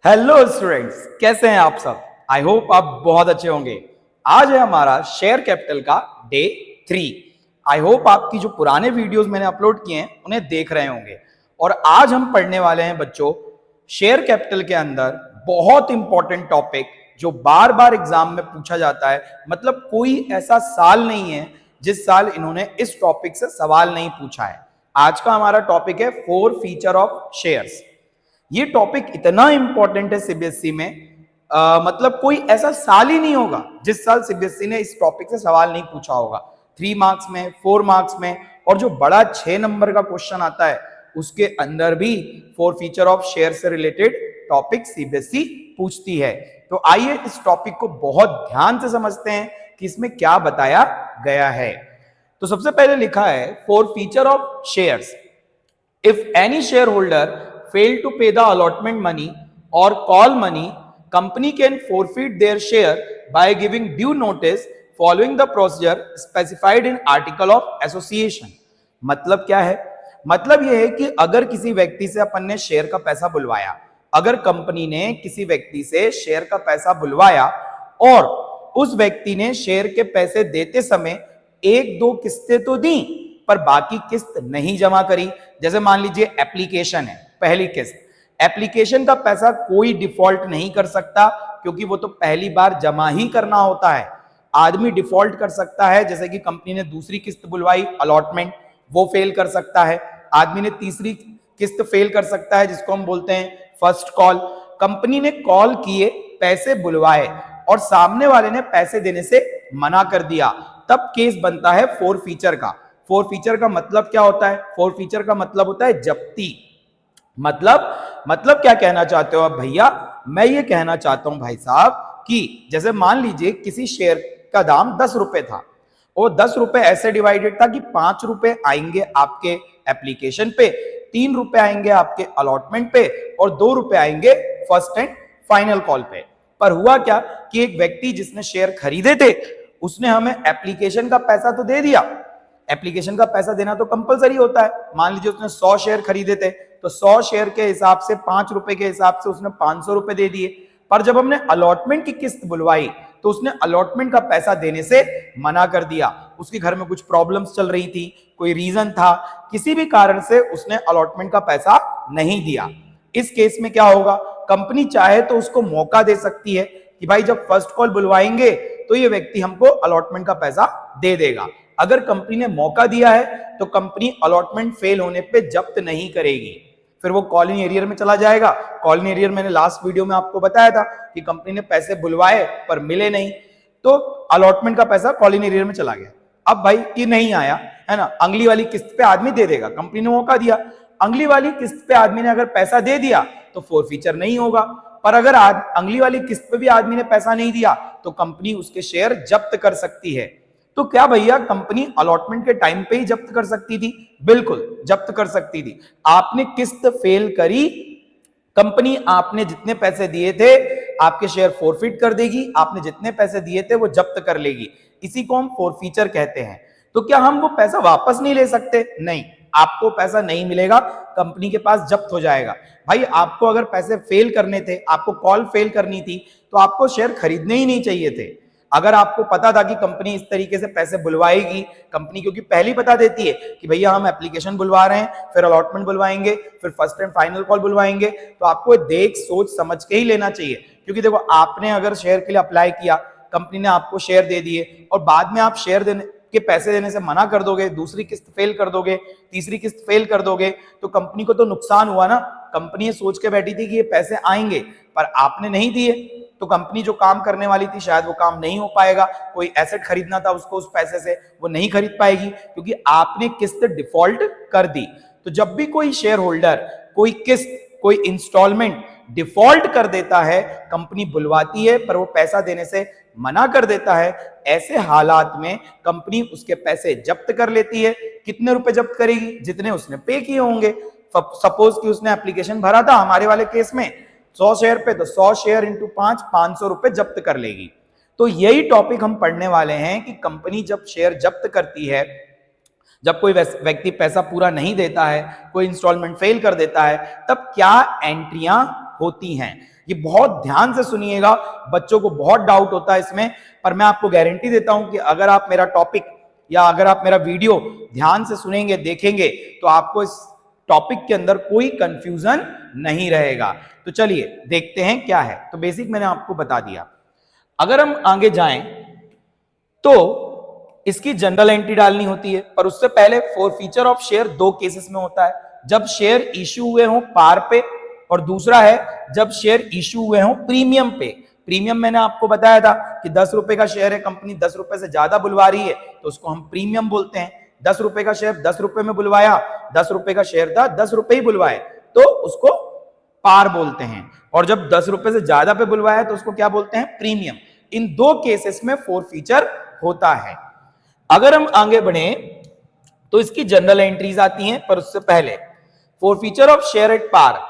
Hello students, कैसे हैं आप सब। आई होप आप बहुत अच्छे होंगे। आज है हमारा शेयर कैपिटल का डे 3। आई होप आपकी जो पुराने वीडियोस मैंने अपलोड किए हैं उन्हें देख रहे होंगे। और आज हम पढ़ने वाले हैं बच्चों शेयर कैपिटल के अंदर बहुत इंपॉर्टेंट टॉपिक जो बार बार एग्जाम में पूछा जाता है। मतलब कोई ऐसा साल नहीं है जिस साल इन्होंने इस टॉपिक से सवाल नहीं पूछा है। आज का हमारा टॉपिक है 4 फीचर ऑफ शेयर्स। ये टॉपिक इतना इंपॉर्टेंट है सीबीएसई में, मतलब कोई ऐसा साल ही नहीं होगा जिस साल सीबीएसई ने इस टॉपिक से सवाल नहीं पूछा होगा। 3 मार्क्स में, 4 मार्क्स में, और जो बड़ा 6 नंबर का क्वेश्चन आता है उसके अंदर भी 4 फीचर ऑफ शेयर से रिलेटेड टॉपिक सीबीएसई पूछती है। तो आइए इस टॉपिक को बहुत ध्यान से समझते हैं कि इसमें क्या बताया गया है। तो सबसे पहले लिखा है 4 feature of shares. If any share holder fail to pay the allotment money or call money, company can forfeit their share by giving due notice following the procedure specified in article of association। मतलब क्या है? मतलब यह है कि अगर किसी व्यक्ति से अपन ने शेयर का पैसा बुलवाया, अगर कंपनी ने किसी व्यक्ति से शेयर का पैसा बुलवाया और उस व्यक्ति ने शेयर के पैसे देते समय 1-2 किस्तें तो दी पर बाकी किस्त नहीं जमा करी। जैसे मान लीजिए एप्लीकेशन है, पहली किस्त, एप्लीकेशन का पैसा कोई डिफॉल्ट नहीं कर सकता क्योंकि वो तो पहली बार जमा ही करना होता है। आदमी डिफॉल्ट कर सकता है, जैसे कि कंपनी ने दूसरी किस्त बुलवाई अलॉटमेंट, वो फेल कर सकता है। आदमी ने तीसरी किस्त फेल कर सकता है जिसको हम बोलते हैं फर्स्ट कॉल। कंपनी ने कॉल किए, पैसे बुलवाए और सामने वाले ने पैसे देने से मना कर दिया, तब केस बनता है 4 फीचर का। 4 फीचर का मतलब क्या होता है? 4 फीचर का मतलब होता है जप्ती। मतलब क्या कहना चाहते हो आप भैया? मैं ये कहना चाहता हूं भाई साहब कि जैसे मान लीजिए किसी शेयर का दाम 10 रुपए था और 10 रुपए ऐसे डिवाइडेड था कि 5 रुपए आएंगे आपके एप्लीकेशन पे, 3 रुपए आएंगे आपके अलॉटमेंट पे और 2 रुपए आएंगे फर्स्ट एंड फाइनल कॉल पे। पर हुआ क्या कि एक व्यक्ति जिसने शेयर खरीदे थे उसने हमें एप्लीकेशन का पैसा तो दे दिया। एप्लीकेशन का पैसा देना तो कंपलसरी होता है। मान लीजिए उसने 100 शेयर खरीदे थे तो 100 शेयर के हिसाब से 5 रुपए के हिसाब से उसने 500 रुपए दे दिए। पर जब हमने अलॉटमेंट की किस्त बुलवाई तो उसने अलॉटमेंट का पैसा देने से मना कर दिया। उसके घर में कुछ प्रॉब्लम्स चल रही थी, कोई रीजन था, किसी भी कारण से उसने अलॉटमेंट का पैसा नहीं दिया। इस केस में क्या होगा? कंपनी चाहे तो उसको मौका दे सकती है कि भाई जब फर्स्ट कॉल बुलवाएंगे तो ये व्यक्ति हमको अलॉटमेंट का पैसा दे देगा। अगर कंपनी ने मौका दिया है तो कंपनी अलॉटमेंट फेल होने पे जब्त नहीं करेगी, फिर वो कॉलिंग एरियर में चला जाएगा। कॉलिंग एरियर मैंने लास्ट वीडियो में आपको बताया था कि कंपनी ने पैसे बुलवाए पर मिले नहीं तो अलॉटमेंट का पैसा कॉलिंग एरियर में चला गया। अब भाई ये नहीं आया है ना, अगली वाली किस्त पे आदमी दे देगा, कंपनी ने मौका दिया। अगली वाली किस्त पे आदमी ने अगर पैसा दे दिया तो 4 फीचर नहीं होगा। पर अगर अगली वाली किस्त पे भी आदमी ने पैसा नहीं दिया तो कंपनी उसके शेयर जब्त कर सकती है। तो क्या भैया कंपनी अलॉटमेंट के टाइम पे ही जब्त कर सकती थी? बिल्कुल जब्त कर सकती थी। आपने किस्त फेल करी, कंपनी आपने जितने पैसे दिए थे आपके शेयर फोरफिट कर देगी, आपने जितने पैसे दिए थे वो जब्त कर लेगी। इसी को हम 4 फीचर कहते हैं। तो क्या हम वो पैसा वापस नहीं ले सकते? नहीं, आपको पैसा नहीं मिलेगा, कंपनी के पास जब्त हो जाएगा। भाई आपको अगर पैसे फेल करने थे, आपको कॉल फेल करनी थी तो आपको शेयर खरीदने ही नहीं चाहिए थे। अगर आपको पता था कि कंपनी इस तरीके से पैसे बुलवाएगी, कंपनी क्योंकि पहले ही बता देती है कि भैया हम एप्लीकेशन बुलवा रहे हैं, फिर अलॉटमेंट बुलवाएंगे, फिर फर्स्ट एंड फाइनल कॉल बुलवाएंगे, तो आपको देख सोच समझ के ही लेना चाहिए। क्योंकि देखो आपने अगर शेयर के लिए अप्लाई किया, कंपनी ने आपको शेयर दे दिए और बाद में आप शेयर देने के पैसे देने से मना कर दोगे, दूसरी किस्त फेल कर दोगे, तीसरी किस्त फेल कर दोगे, तो कंपनी को तो नुकसान हुआ ना। कंपनी ये सोच के बैठी थी कि ये पैसे आएंगे पर आपने नहीं दिए तो कंपनी जो काम करने वाली थी शायद वो काम नहीं हो पाएगा। कोई एसेट खरीदना था उसको, उस पैसे से वो नहीं खरीद पाएगी क्योंकि आपने किस्त डिफॉल्ट कर दी। तो जब भी कोई शेयर होल्डर कोई किस्त, कोई इंस्टॉलमेंट डिफॉल्ट कर देता है, कंपनी बुलवाती है पर वो पैसा देने से मना कर देता है, ऐसे हालात में कंपनी उसके पैसे जब्त कर लेती है। कितने रुपए जब्त करेगी? जितने उसने पे किए होंगे। सपोज कि उसने एप्लीकेशन भरा था हमारे वाले केस में 100 शेयर पे, तो 100 शेयर इंटू 5, 500 रुपए जब्त कर लेगी। तो यही टॉपिक हम पढ़ने वाले हैं कि कंपनी जब शेयर जब्त करती है, जब कोई व्यक्ति पैसा पूरा नहीं देता है, कोई इंस्टॉलमेंट फेल कर देता है, तब क्या एंट्रियां होती हैं। ये बहुत ध्यान से सुनिएगा, बच्चों को बहुत डाउट होता है इसमें, पर मैं आपको गारंटी देता हूं कि अगर आप मेरा टॉपिक या अगर आप मेरा वीडियो ध्यान से सुनेंगे, देखेंगे, तो आपको इस टॉपिक के अंदर कोई कंफ्यूजन नहीं रहेगा। तो चलिए देखते हैं क्या है। तो बेसिक मैंने आपको बता दिया। अगर हम आगे जाएं तो इसकी जनरल एंट्री डालनी होती है, पर उससे पहले फॉरफीचर ऑफ शेयर दो केसेस में होता है, जब शेयर इश्यू हुए हों पार पे, और दूसरा है जब शेयर इश्यू हुए हों प्रीमियम पे। प्रीमियम मैंने आपको बताया था कि 10 रुपए का शेयर है, कंपनी 10 रुपए से ज्यादा बुलवा रही है तो उसको हम प्रीमियम बोलते हैं। 10 रुपए का शेयर 10 रुपए में बुलवाया, 10 रुपए का शेयर था, 10 रुपए ही बुलवाए तो उसको पार बोलते हैं, और जब 10 रुपए से ज्यादा पे बुलवाया तो उसको क्या बोलते हैं, प्रीमियम। इन दो केसेस में फॉरफीचर होता है। अगर हम आगे बढ़े तो इसकी जनरल एंट्रीज आती हैं, पर उससे पहले forfeiture of share at par.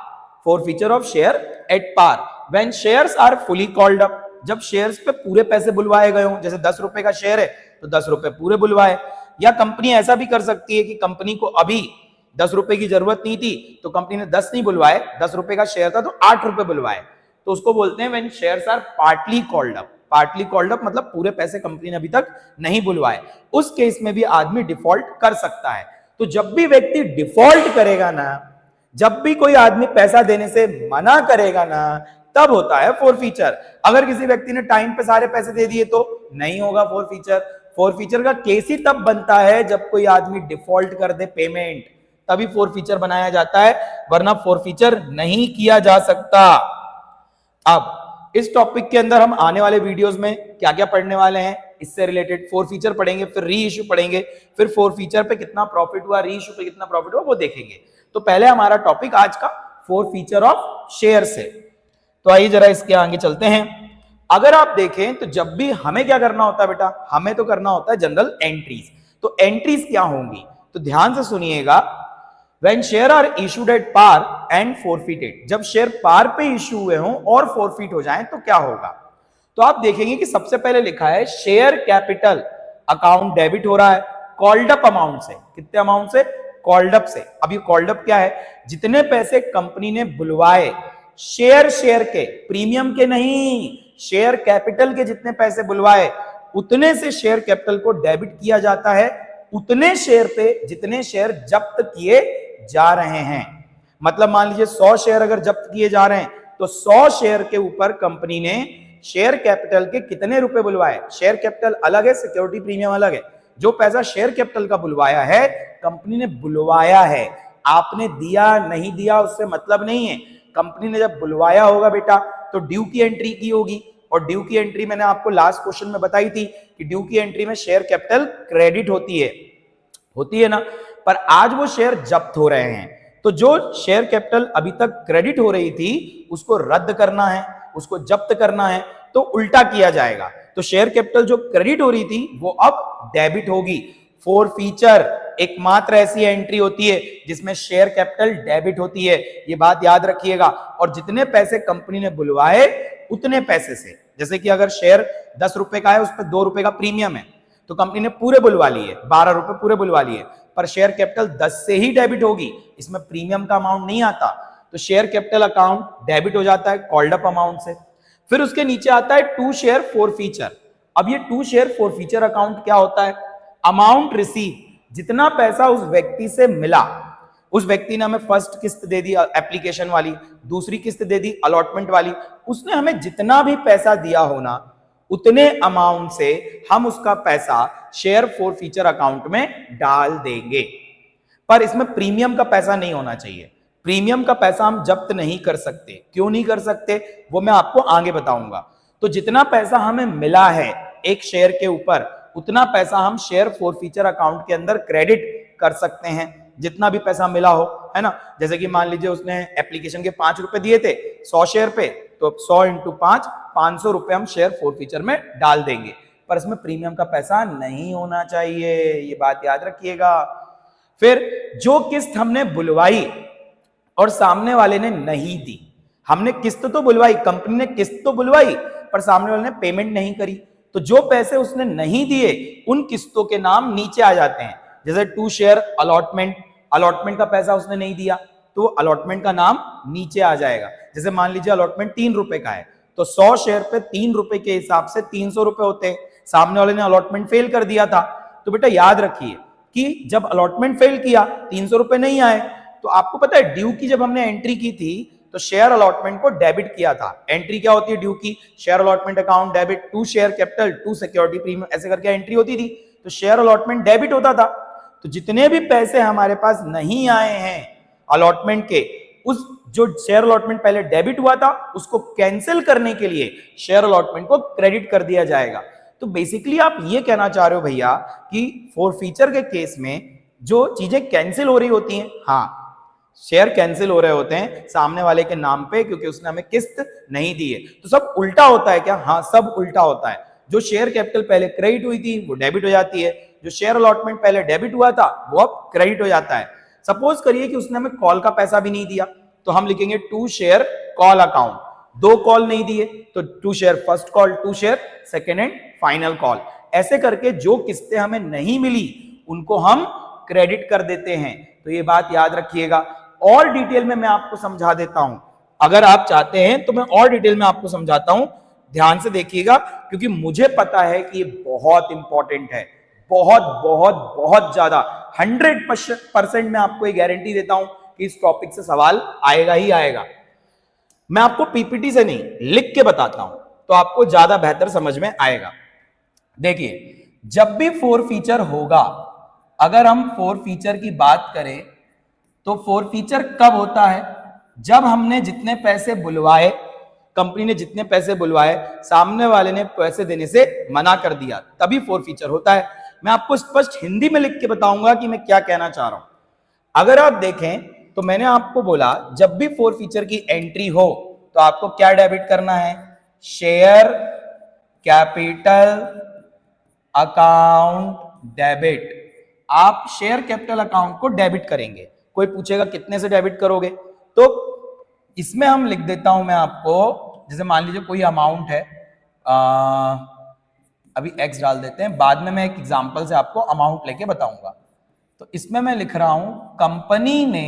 Forfeiture of share at par when shares are fully called up, जब शेयर्स पे पूरे पैसे बुलवाए गए हों। जैसे 10 रुपए का शेयर है तो 10 रुपए पूरे बुलवाए, या कंपनी ऐसा भी कर सकती है कि कंपनी को अभी 10 रुपए की जरूरत नहीं थी तो कंपनी ने 10 नहीं बुलवाए, 10 रुपए का शेयर था तो 8 रुपए बुलवाए, तो उसको बोलते हैं when shares are partly called up. Partly called up मतलब पूरे पैसे कंपनी ने अभी तक नहीं बुलवाए, उस केस में भी आदमी डिफॉल्ट कर सकता है। तो जब भी व्यक्ति डिफॉल्ट करेगा ना, जब भी कोई आदमी पैसा देने से मना करेगा ना, तब होता है फॉरफीचर। अगर किसी व्यक्ति ने टाइम पे सारे पैसे दे दिए तो नहीं होगा फॉरफीचर। फॉरफीचर का केस ही तब बनता है जब कोई आदमी डिफॉल्ट कर दे पेमेंट, तभी फॉरफीचर बनाया जाता है, वरना फॉरफीचर नहीं किया जा सकता। अब इस टॉपिक के अंदर हम आने वाले वीडियोस में क्या क्या पढ़ने वाले हैं, इससे रिलेटेड फॉरफीचर पढ़ेंगे, फिर री इश्यू पढ़ेंगे, फिर फॉरफीचर पे कितना प्रॉफिट हुआ, री इश्यू पे कितना प्रॉफिट हुआ वो देखेंगे। तो पहले हमारा टॉपिक आज का फॉरफीचर ऑफ शेयर से। तो आइए जरा इसके आगे चलते हैं। अगर आप देखें तो जब भी हमें क्या करना होता है बेटा, हमें तो करना होता है जनरल एंट्रीज। तो एंट्रीज क्या होंगी, तो ध्यान से सुनिएगा। When share are issued at par and forfeited, जब शेयर पार पे इश्यू हुए हों और फॉरफिट हो जाएं तो क्या होगा। तो आप देखेंगे कि सबसे पहले लिखा है शेयर कैपिटल अकाउंट डेबिट हो रहा है कॉल्ड अप अमाउंट से। कितने अमाउंट से, कॉल्ड अप से। अब ये कॉल्ड अप क्या है, जितने पैसे कंपनी ने बुलवाए शेयर के, प्रीमियम के नहीं, शेयर कैपिटल के जितने पैसे बुलवाए उतने से शेयर कैपिटल को डेबिट किया जाता है, उतने शेयर पे जितने शेयर जब्त किए जा रहे हैं। मतलब मान लीजिए 100 शेयर अगर जब्त किए जा रहे हैं तो 100 शेयर के ऊपर कंपनी ने शेयर कैपिटल के कितने रुपए बुलवाए। शेयर कैपिटल अलग है, सिक्योरिटी प्रीमियम अलग है। जो पैसा शेयर कैपिटल का बुलवाया है, कंपनी ने बुलवाया है, आपने दिया नहीं दिया उससे मतलब नहीं है। कंपनी ने जब बुलवाया होगा बेटा तो ड्यू की एंट्री की होगी, और ड्यू की एंट्री मैंने आपको लास्ट क्वेश्चन में बताई थी कि ड्यू की एंट्री में शेयर कैपिटल क्रेडिट होती है ना। पर आज वो शेयर जब्त हो रहे हैं, तो जो शेयर कैपिटल अभी तक क्रेडिट हो रही थी उसको रद्द करना है, उसको जब्त करना है, तो उल्टा किया जाएगा। तो शेयर कैपिटल जो क्रेडिट हो रही थी वो अब डेबिट होगी। फॉरफीचर एकमात्र ऐसी एंट्री होती है जिसमें शेयर कैपिटल डेबिट होती है, ये बात याद रखिएगा। और जितने पैसे कंपनी ने बुलवाए उतने पैसे से, जैसे कि अगर शेयर 10 रुपए का है, उस पर 2 रुपए का प्रीमियम है, तो कंपनी ने पूरे बुलवा लिए, 12 रुपए पूरे बुलवा लिए, पर शेयर कैपिटल 10 से ही डेबिट होगी, इसमें प्रीमियम का अमाउंट नहीं आता। तो शेयर कैपिटल अकाउंट डेबिट हो जाता है कॉल्ड अप अमाउंट से। फिर उसके नीचे आता है टू शेयर फॉरफीचर। अब ये टू शेयर फॉरफीचर अकाउंट क्या होता है, अमाउंट रिसीव, जितना पैसा उस व्यक्ति से मिला, उस व्यक्ति ने हमें फर्स्ट किस्त दे दी एप्लीकेशन वाली, दूसरी किस्त दे दी अलॉटमेंट वाली, उसने हमें जितना भी पैसा दिया होना उतने अमाउंट से हम उसका पैसा शेयर फॉरफीचर अकाउंट में डाल देंगे। पर इसमें प्रीमियम का पैसा नहीं होना चाहिए। प्रीमियम का पैसा हम जब्त नहीं कर सकते। क्यों नहीं कर सकते वो मैं आपको आगे बताऊंगा। तो जितना पैसा हमें मिला है एक शेयर के ऊपर, उतना पैसा हम शेयर फॉरफीचर अकाउंट के अंदर क्रेडिट कर सकते हैं, जितना भी पैसा मिला हो, है ना। जैसे कि मान लीजिए उसने एप्लीकेशन के 5 रुपए दिए थे 100 शेयर पे, तो 100 इंटू 5, 500 रुपए हम शेयर फॉरफीचर में डाल देंगे। पर इसमें प्रीमियम का पैसा नहीं होना चाहिए, ये बात याद रखिएगा। फिर जो किस्त हमने बुलवाई और सामने वाले ने नहीं दी, हमने किस्त तो बुलवाई, कंपनी ने किस्त तो बुलवाई, पर सामने वाले ने पेमेंट नहीं करी, तो जो पैसे उसने नहीं दिए उन किस्तों के नाम नीचे आ जाते हैं। जैसे टू शेयर अलॉटमेंट, अलॉटमेंट का पैसा उसने नहीं दिया, तो अलॉटमेंट का नाम नीचे आ जाएगा। जैसे मान लीजिए अलॉटमेंट 3 रुपए का है, तो 100 शेयर पे 3 रुपए के हिसाब से 300 रुपए होते हैं। सामने वाले ने अलॉटमेंट फेल कर दिया था, तो बेटा याद रखिए कि जब अलॉटमेंट फेल किया 300 रुपए नहीं आए, तो आपको पता है ड्यू की जब हमने एंट्री की थी तो शेयर अलॉटमेंट को डेबिट किया था। एंट्री क्या होती है ड्यू की? Share allotment account debit to share capital to security premium, ऐसे करके एंट्री होती थी। तो शेयर अलॉटमेंट डेबिट होता था। तो जितने भी पैसे हमारे पास नहीं आए हैं अलॉटमेंट के, उस जो शेयर अलॉटमेंट पहले डेबिट हुआ था उसको कैंसिल करने के लिए शेयर अलॉटमेंट को क्रेडिट कर दिया जाएगा। तो बेसिकली आप ये कहना चाह रहे हो भैया कि फोरफीचर के केस में जो चीजें कैंसिल हो रही होती हैं, हाँ शेयर कैंसिल हो रहे होते हैं सामने वाले के नाम पे, क्योंकि उसने हमें किस्त नहीं दी है। तो सब उल्टा होता है क्या? हाँ सब उल्टा होता है। जो शेयर कैपिटल पहले क्रेडिट हुई थी वो डेबिट हो जाती है, जो शेयर अलॉटमेंट पहले डेबिट हुआ था वो अब क्रेडिट हो जाता है। सपोज करिए कि उसने हमें कॉल का पैसा भी नहीं दिया, तो हम लिखेंगे to share call account. 2 call नहीं दिए तो to share first call, to share second and final call. ऐसे करके जो किस्तें हमें नहीं मिली उनको हम क्रेडिट कर देते हैं। तो ये बात याद रखिएगा। और डिटेल में मैं आपको समझा देता हूं, अगर आप चाहते हैं तो मैं और डिटेल में आपको समझाता हूं, ध्यान से देखिएगा, क्योंकि मुझे पता है कि ये बहुत इंपॉर्टेंट है, बहुत बहुत बहुत ज्यादा। 100% मैं आपको ये गारंटी देता हूं कि इस टॉपिक से सवाल आएगा ही आएगा। मैं आपको पीपीटी से नहीं लिख के बताता हूं तो आपको ज्यादा बेहतर समझ में आएगा। देखिए जब भी फोरफीचर होगा, अगर हम फोरफीचर की बात करें तो फोरफीचर कब होता है? जब हमने जितने पैसे बुलवाए, कंपनी ने जितने पैसे बुलवाए, सामने वाले ने पैसे देने से मना कर दिया, तभी फोरफीचर होता है। मैं आपको स्पष्ट हिंदी में लिख के बताऊंगा कि मैं क्या कहना चाह रहा हूं। अगर आप देखें तो मैंने आपको बोला जब भी फोरफीचर की एंट्री हो तो आपको क्या डेबिट करना है? Share capital account debit. आप शेयर कैपिटल अकाउंट को डेबिट करेंगे। कोई पूछेगा कितने से डेबिट करोगे, तो इसमें हम लिख देता हूं मैं आपको, जैसे मान लीजिए कोई अमाउंट है, अभी एक्स डाल देते हैं, बाद में मैं एक एग्जांपल से आपको अमाउंट लेके बताऊंगा। तो इसमें मैं लिख रहा हूं कंपनी ने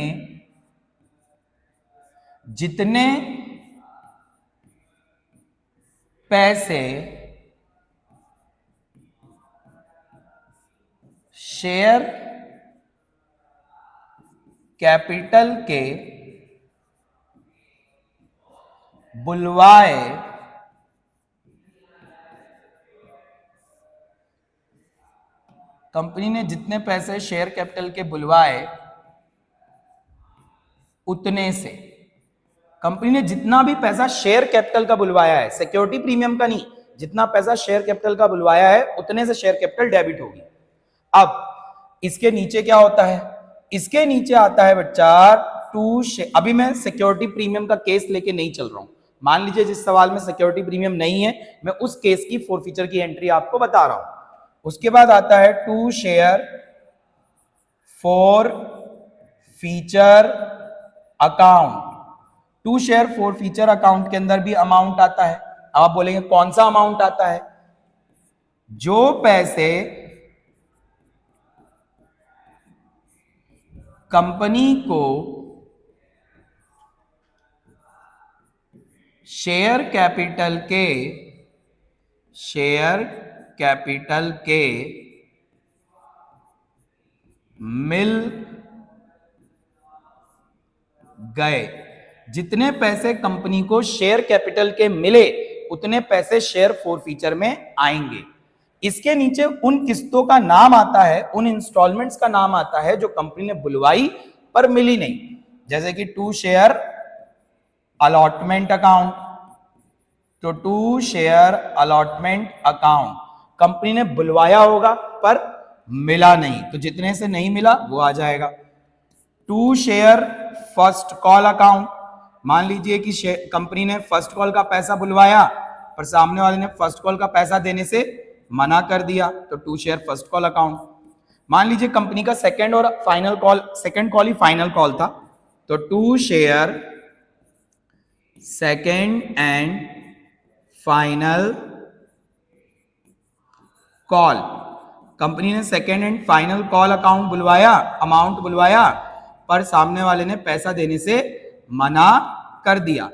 जितने पैसे शेयर कैपिटल के बुलवाए कंपनी ने जितने पैसे शेयर कैपिटल के बुलवाए उतने से, कंपनी ने जितना भी पैसा शेयर कैपिटल का बुलवाया है, सिक्योरिटी प्रीमियम का नहीं, जितना पैसा शेयर कैपिटल का बुलवाया है उतने से शेयर कैपिटल डेबिट होगी। अब इसके नीचे क्या होता है? इसके नीचे आता है बच्चा टू शेयर। अभी मैं सिक्योरिटी प्रीमियम का केस लेके नहीं चल रहा हूं। मान लीजिए जिस सवाल में सिक्योरिटी प्रीमियम नहीं है, मैं उस केस की फोरफीचर की एंट्री आपको बता रहा हूं। उसके बाद आता है to share forfeiture account. To share forfeiture account के अंदर भी अमाउंट आता है। अब आप बोलेंगे कौन सा अमाउंट आता है? जो पैसे कंपनी को शेयर कैपिटल के मिल गए, जितने पैसे कंपनी को शेयर कैपिटल के मिले उतने पैसे शेयर फोरफीचर में आएंगे। इसके नीचे उन किस्तों का नाम आता है, उन इंस्टॉलमेंट्स का नाम आता है जो कंपनी ने बुलवाई पर मिली नहीं। जैसे कि टू शेयर अलॉटमेंट अकाउंट, तो to share allotment account company ने बुलवाया होगा पर मिला नहीं, तो जितने से नहीं मिला वो आ जाएगा। To share first call account, मान लीजिए कि कंपनी ने फर्स्ट कॉल का पैसा बुलवाया पर सामने वाले ने फर्स्ट कॉल का पैसा देने से मना कर दिया, तो to share first call account. मान लीजिए कंपनी का सेकंड और फाइनल कॉल, सेकंड कॉल ही फाइनल कॉल था, तो to share second and final call. Company ने second and final call account बुलवाया, अमाउंट बुलवाया, पर सामने वाले ने पैसा देने से मना कर दिया।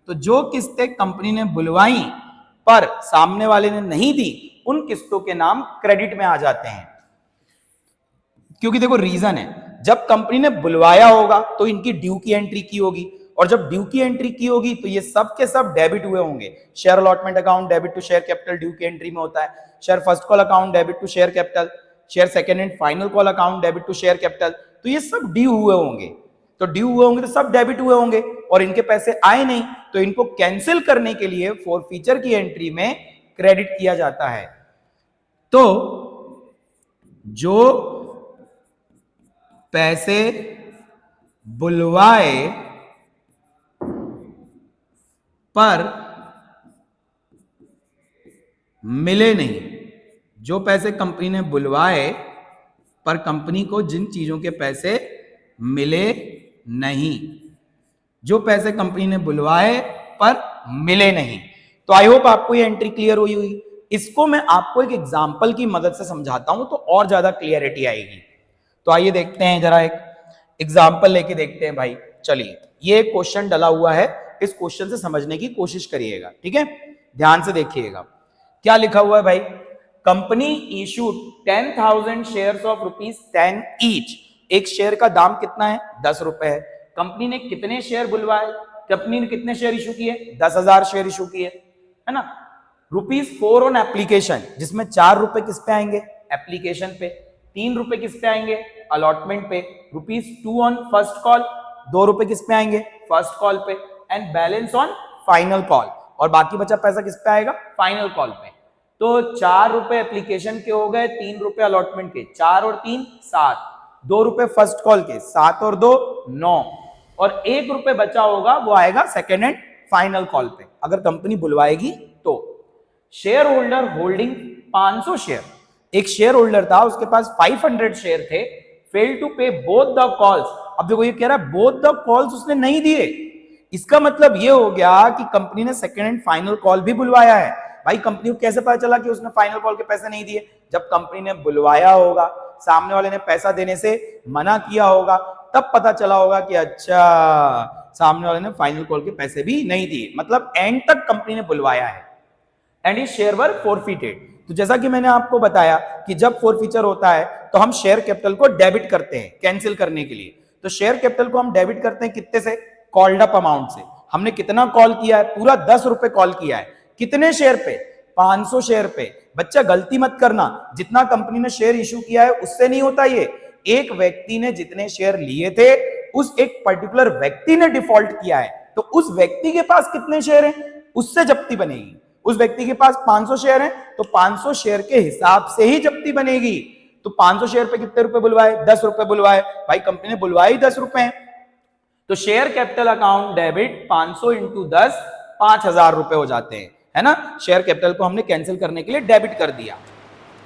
तो जो किस्तें कंपनी ने बुलवाई पर सामने वाले ने नहीं दी, उन किस्तों के नाम क्रेडिट में आ जाते हैं। क्योंकि देखो रीजन है, जब कंपनी ने बुलवाया होगा तो इनकी ड्यू की एंट्री की होगी, और जब ड्यू की एंट्री की होगी तो ये सब के सब डेबिट हुए होंगे। Share allotment account debit to share capital due की एंट्री में होता है। Share first call account debit to share capital, share second and final call account debit to share capital, तो ये सब ड्यू हुए होंगे। तो ड्यू हुए होंगे तो सब डेबिट हुए होंगे, और इनके पैसे आए नहीं, तो इनको कैंसिल करने के लिए फोरफीचर की एंट्री में क्रेडिट किया जाता है। तो जो पैसे बुलवाए पर मिले नहीं, जो पैसे कंपनी ने बुलवाए पर कंपनी को जिन चीजों के पैसे मिले नहीं, जो पैसे कंपनी ने बुलवाए पर मिले नहीं। तो आई होप आपको ये एंट्री क्लियर हुई हुई। इसको मैं आपको एक एग्जांपल की मदद से समझाता हूं तो और ज्यादा क्लियरिटी आएगी। तो आइए देखते हैं, जरा एक एग्जांपल लेके देखते हैं भाई। चलिए, ये क्वेश्चन डला हुआ है, इस क्वेश्चन से समझने की कोशिश करिएगा, ठीक है, ध्यान से देखिएगा। क्या लिखा हुआ है भाई? Company issued 10,000 shares of ₹10 each. एक शेयर का दाम कितना है? 10 रुपए है। कंपनी ने कितने शेयर बुलवाए? कंपनी ने कितने शेयर इशू किए? 10,000 शेयर इशू किए, है ना। ₹4 ऑन एप्लीकेशन, जिसमें 4 रुपए किस पे आएंगे? एप्लीकेशन पे। 3 रुपए किस पे आएंगे? अलॉटमेंट पे। ₹2 ऑन फर्स्ट कॉल, 2 रुपए किस पे आएंगे? फर्स्ट कॉल पे। And balance on final call, और बाकी बचा पैसा किस पे आएगा? फाइनल कॉल पे। तो 4 रुपए एप्लीकेशन के हो गए, 3 रुपए अलॉटमेंट के, 4 और 3 7, 2 रुपए फर्स्ट कॉल के, 7 और 2 9, और 1 रुपए बचा होगा, वो आएगा सेकेंड एंड फाइनल कॉल पे, अगर कंपनी बुलवाएगी तो। शेयर होल्डर होल्डिंग 500 शेयर, एक शेयर होल्डर था, उसके पास 500 शेयर थे, फेल टू पे बोथ द कॉल्स। अब देखो ये कह रहा है बोथ द कॉल्स उसने नहीं दिए, इसका मतलब ये हो गया कि कंपनी ने सेकेंड एंड फाइनल कॉल भी बुलवाया है। भाई कंपनी को कैसे पता चला कि उसने फाइनल कॉल के पैसे नहीं दिए? जब कंपनी ने बुलवाया होगा, सामने वाले ने पैसा देने से मना किया होगा, तब पता चला होगा कि अच्छा सामने वाले ने फाइनल कॉल के पैसे भी नहीं दिए, मतलब एंड तक कंपनी ने बुलवाया है। And is share were forfeited. तो जैसा कि मैंने आपको बताया कि जब फॉरफीचर होता है तो हम शेयर कैपिटल को डेबिट करते हैं कैंसिल करने के लिए। तो शेयर कैपिटल को हम डेबिट करते हैं कितने से? कॉल्ड अप अमाउंट से। हमने कितना कॉल किया है? पूरा 10 रुपए कॉल किया है। कितने शेयर पे? 500 शेयर पे। बच्चा गलती मत करना, जितना कंपनी ने शेयर इशू किया है उससे नहीं होता ये। एक व्यक्ति ने जितने शेयर लिए थे, उस एक पर्टिकुलर व्यक्ति ने डिफॉल्ट किया है, तो उस व्यक्ति के पास कितने शेयर हैं उससे जब्ती बनेगी। उस व्यक्ति के पास 500 शेयर हैं, तो 500 शेयर के हिसाब से ही जब्ती बनेगी। तो 500 शेयर पे कितने रुपए बुलवाए? 10 रुपए बुलवाए। भाई कंपनी ने बुलवाए 10 रुपए, तो share capital account debit 500 into 10 5,000 रुपए हो जाते हैं, है ना। शेयर कैपिटल को हमने कैंसिल करने के लिए डेबिट कर दिया।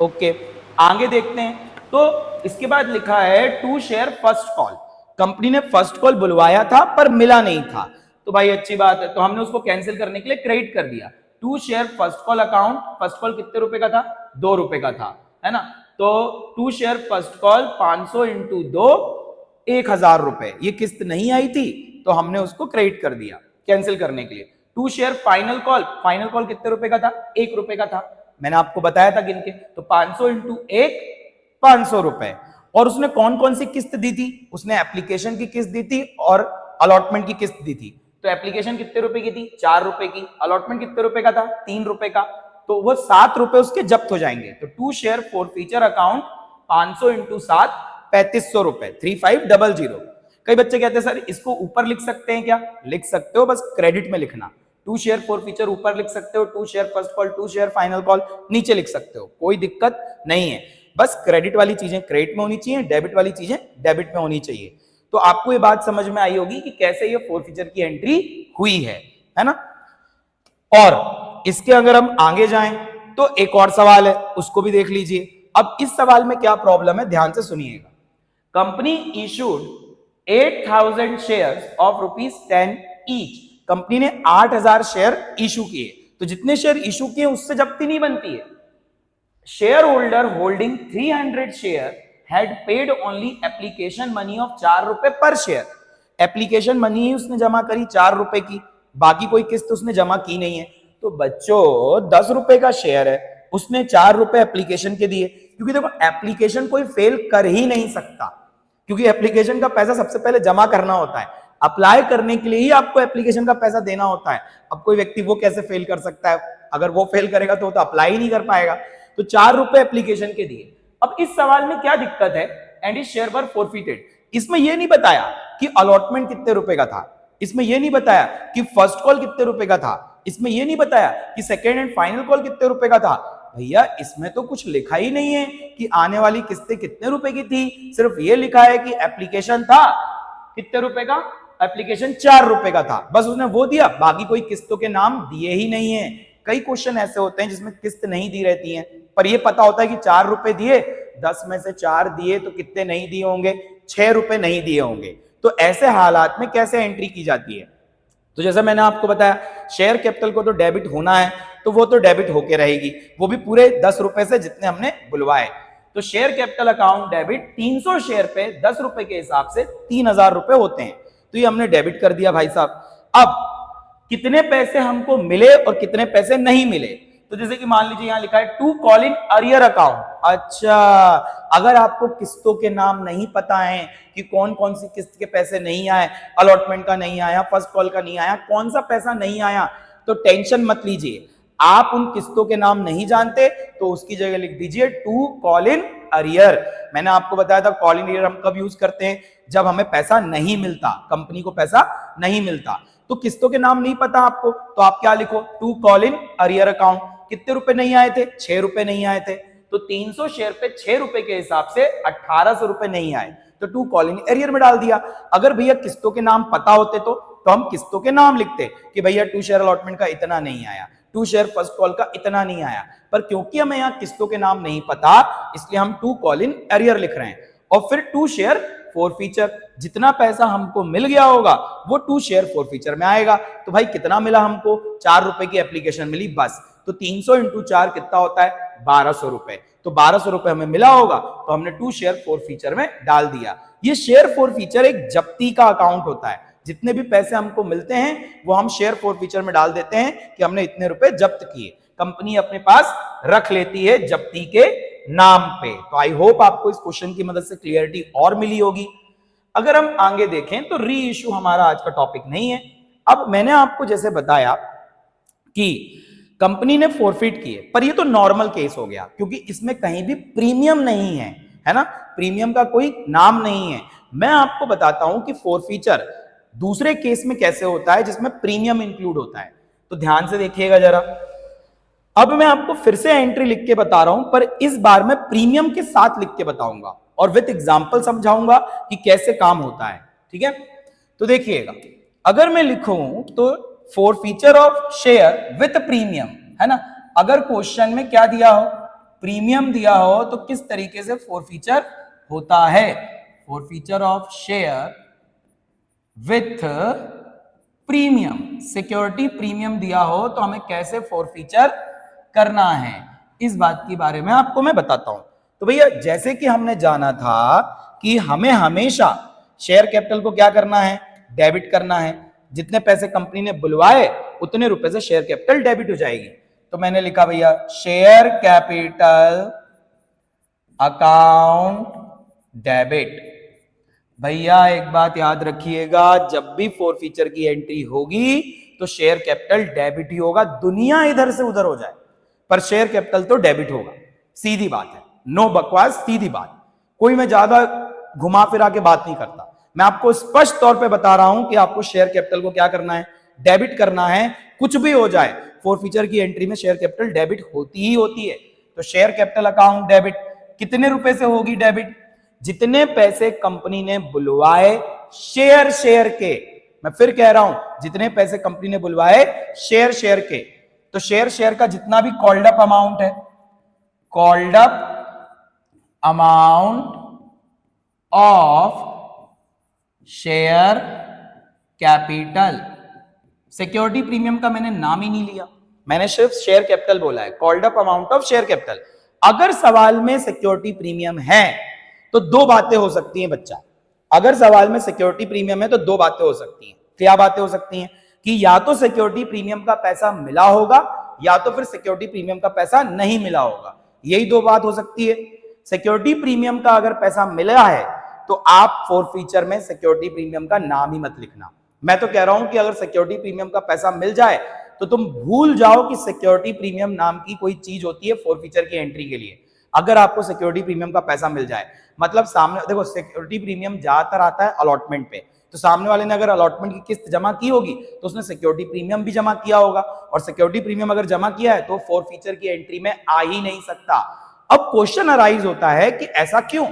ओके, आगे देखते हैं। तो इसके बाद लिखा है to share first call. Company ने फर्स्ट कॉल बुलवाया था पर मिला नहीं था, तो भाई अच्छी बात है, तो हमने उसको कैंसिल करने के लिए क्रेडिट कर दिया। To share first call account, first call कितने रुपए का था? 2 रुपए का था, है ना। तो to share first call 500 into 2 1,000 रुपए। ये किस्त नहीं आई थी तो हमने उसको क्रेडिट कर दिया कैंसिल करने के लिए। To share final call, final call कितने रुपए का था? 1 रुपए का था, मैंने आपको बताया था गिन के। तो 500 इंटू 1 500 रुपए। और उसने कौन कौन सी किस्त दी थी? उसने एप्लीकेशन की किस्त दी थी और अलॉटमेंट की किस्त दी थी। तो एप्लीकेशन कितने रुपए की थी? 4 रुपए की। अलॉटमेंट कितने रुपए का था? 3 रुपए का। तो वो 7 रुपए उसके जब्त हो जाएंगे। तो to share forfeiture account 500 into 7 3500 रुपए, 3500। कई बच्चे कहते हैं सर इसको ऊपर लिख सकते हैं क्या? लिख सकते हो, बस क्रेडिट में लिखना। टू शेयर फॉरफीचर ऊपर लिख सकते हो, to share first call, to share final call नीचे लिख सकते हो, कोई दिक्कत नहीं है। बस क्रेडिट वाली चीजें क्रेडिट में होनी चाहिए, डेबिट वाली चीजें डेबिट में होनी चाहिए। तो आपको ये बात समझ में आई होगी कि कैसे ये फॉरफीचर की एंट्री हुई है ना। और इसके अगर हम आगे जाएं तो एक और सवाल है, उसको भी देख लीजिए। अब इस सवाल में क्या प्रॉब्लम है, ध्यान से सुनिएगा। Company issued 8,000 shares of ₹10 each. Company ने 8,000 शेयर इशू किए, तो जितने शेयर इशू किए उससे जब्ती नहीं बनती है। Share holder holding 300 share had paid only application money of 4 रुपए पर शेयर। एप्लीकेशन मनी उसने जमा करी 4 रुपए की, बाकी कोई किस्त उसने जमा की नहीं है। तो बच्चों 10 रुपए का शेयर है, उसने 4 रुपए एप्लीकेशन के दिए, क्योंकि देखो एप्लीकेशन कोई फेल कर ही नहीं सकता, क्योंकि एप्लीकेशन का पैसा सबसे पहले जमा करना होता है, अप्लाई करने के लिए ही आपको एप्लीकेशन का पैसा देना होता है। अब कोई व्यक्ति वो कैसे फेल कर सकता है, अगर वो फेल करेगा तो अप्लाई ही नहीं कर पाएगा। तो 4 रुपए एप्लीकेशन के दिए। अब इस सवाल में क्या दिक्कत है, and is share were forfeited, इसमें यह नहीं बताया कि अलॉटमेंट कितने रुपए का था, इसमें यह नहीं बताया कि फर्स्ट कॉल कितने रुपए का था, इसमें यह नहीं बताया कि सेकेंड एंड फाइनल कॉल कितने रुपए का था। भैया इसमें तो कुछ लिखा ही नहीं है कि आने वाली किस्तें कितने रुपए की थी, सिर्फ ये लिखा है कि एप्लीकेशन था कितने रुपए का, एप्लीकेशन 4 रुपए का था, बस उसने वो दिया, बाकी कोई किस्तों के नाम दिए ही नहीं है। कई क्वेश्चन ऐसे होते हैं जिसमें किस्त नहीं दी रहती है, पर ये पता होता है कि 4 रुपए दिए, 10 में से 4 दिए तो कितने नहीं दिए होंगे, 6 रुपए नहीं दिए होंगे। तो ऐसे हालात में कैसे एंट्री की जाती है, तो जैसा मैंने आपको बताया शेयर कैपिटल को तो डेबिट होना है, तो वो तो डेबिट होके रहेगी, वो भी पूरे 10 रुपए से जितने हमने बुलवाए। तो share capital account debit 300 share पे 10 रुपए के हिसाब से 3000 रुपए होते हैं, तो ये हमने डेबिट कर दिया भाई साहब। अब कितने पैसे हमको मिले और कितने पैसे नहीं मिले, तो जैसे कि मान लीजिए यहां लिखा है to call in arrear account. अच्छा, अगर आपको किस्तों के नाम नहीं पता है कि कौन कौन सी किस्त के पैसे नहीं आए, अलॉटमेंट का नहीं आया, फर्स्ट कॉल का नहीं आया, कौन सा पैसा नहीं आया, तो टेंशन मत लीजिए। आप उन किस्तों के नाम नहीं जानते तो उसकी जगह लिख दीजिए टू कॉल इन अरियर। मैंने आपको बताया था कॉल इन अरियर हम कब यूज करते हैं, जब हमें पैसा नहीं मिलता, कंपनी को पैसा नहीं मिलता। तो किस्तों के नाम नहीं पता आपको, तो आप क्या लिखो, to call in arrear account. कितने रुपए नहीं आए थे, 6 रुपए नहीं आए थे, तो 300 शेयर पे 6 रुपए के हिसाब से 1800 रुपए नहीं आए, तो टू कॉल इन अरियर में डाल दिया। अगर भैया किस्तों के नाम पता होते तो हम किस्तों के नाम लिखते कि भैया 2 शेयर अलॉटमेंट का इतना नहीं आया, 2 शेयर फर्स्ट कॉल का इतना नहीं आया, पर क्योंकि हमें यहाँ किस्तों के नाम नहीं पता इसलिए हम टू कॉल इन अरियर लिख रहे हैं। और फिर 2 शेयर फॉरफीचर, जितना पैसा हमको मिल गया होगा वो 2 शेयर फॉरफीचर में आएगा। तो भाई कितना मिला हमको, 4 रुपए की एप्लीकेशन मिली बस, तो 300 इंटू 4 कितना होता है, 1200 रुपए। तो 1200 रुपए हमें मिला होगा तो हमने 2 शेयर फॉरफीचर में डाल दिया। ये शेयर फॉरफीचर एक जब्ती का अकाउंट होता है, जितने भी पैसे हमको मिलते हैं वो हम शेयर फॉरफीचर में डाल देते हैं कि हमने इतने रुपए जब्त किए, कंपनी अपने पास रख लेती है जब्ती के नाम पे। तो आई होप आपको इस क्वेश्चन की मदद से क्लियरिटी और मिली होगी। अगर हम आगे देखें तो री इश्यू हमारा आज का टॉपिक नहीं है। अब मैंने आपको जैसे बताया कि कंपनी ने फॉरफिट किए, पर ये तो नॉर्मल केस हो गया क्योंकि इसमें कहीं भी प्रीमियम नहीं है, है ना, प्रीमियम का कोई नाम नहीं है। मैं आपको बताता हूं कि फॉरफीचर दूसरे केस में कैसे होता है जिसमें प्रीमियम इंक्लूड होता है, तो ध्यान से देखिएगा जरा। अब मैं आपको फिर से एंट्री लिख के बता रहा हूं, पर इस बार मैं प्रीमियम के साथ लिख के बताऊंगा और विद एग्जांपल समझाऊंगा कि कैसे काम होता है, ठीक है। तो देखिएगा, अगर मैं लिखूं तो forfeiture of share with premium, है ना, अगर क्वेश्चन में क्या दिया हो, प्रीमियम दिया हो, तो किस तरीके से फॉरफीचर होता है, forfeiture of share with premium, security premium दिया हो तो हमें कैसे फॉरफीचर करना है, इस बात के बारे में आपको मैं बताता हूं। तो भैया जैसे कि हमने जाना था कि हमें हमेशा शेयर कैपिटल को क्या करना है, डेबिट करना है, जितने पैसे कंपनी ने बुलवाए उतने रुपए से शेयर कैपिटल डेबिट हो जाएगी। तो मैंने लिखा भैया शेयर कैपिटल अकाउंट डेबिट। भैया एक बात याद रखिएगा, जब भी फॉरफीचर की एंट्री होगी तो शेयर कैपिटल डेबिट ही होगा, दुनिया इधर से उधर हो जाए पर शेयर कैपिटल तो डेबिट होगा, सीधी बात है, नो बकवास, सीधी बात, कोई मैं ज्यादा घुमा फिरा के बात नहीं करता। मैं आपको स्पष्ट तौर पे बता रहा हूं कि आपको शेयर कैपिटल को क्या करना है, डेबिट करना है, कुछ भी हो जाए फॉरफीचर की एंट्री में शेयर कैपिटल डेबिट होती ही होती है। तो शेयर कैपिटल अकाउंट डेबिट कितने रुपए से होगी डेबिट, जितने पैसे कंपनी ने बुलवाए शेयर के, मैं फिर कह रहा हूं, जितने पैसे कंपनी ने बुलवाए शेयर के, तो शेयर का जितना भी कॉल्ड अप अमाउंट है, called up amount of share capital, security premium का मैंने नाम ही नहीं लिया, मैंने सिर्फ शेयर कैपिटल बोला है, called up amount of share capital. अगर सवाल में सिक्योरिटी प्रीमियम है तो दो बातें हो सकती हैं बच्चा। अगर सवाल में सिक्योरिटी प्रीमियम है तो दो बातें हो सकती हैं। क्या बातें हो सकती हैं? कि या तो सिक्योरिटी प्रीमियम का पैसा मिला होगा या तो फिर सिक्योरिटी प्रीमियम का पैसा नहीं मिला होगा। यही दो बात हो सकती है। सिक्योरिटी प्रीमियम का अगर पैसा मिला है तो आप फोरफीचर में सिक्योरिटी प्रीमियम का नाम ही मत लिखना। मैं तो कह रहा हूं कि अगर सिक्योरिटी प्रीमियम का पैसा मिल जाए तो तुम भूल जाओ कि सिक्योरिटी प्रीमियम नाम की कोई चीज होती है फोरफीचर की एंट्री के लिए। अगर आपको सिक्योरिटी प्रीमियम का पैसा मिल जाए, मतलब सामने देखो, सिक्योरिटी प्रीमियम ज्यादातर आता है अलॉटमेंट पे, तो सामने वाले ने अगर अलॉटमेंट की किस्त जमा की होगी तो उसने सिक्योरिटी प्रीमियम भी जमा किया होगा, और सिक्योरिटी प्रीमियम अगर जमा किया है तो फोरफीचर की एंट्री में आ ही नहीं सकता। अब क्वेश्चन अराइज होता है कि ऐसा क्यों,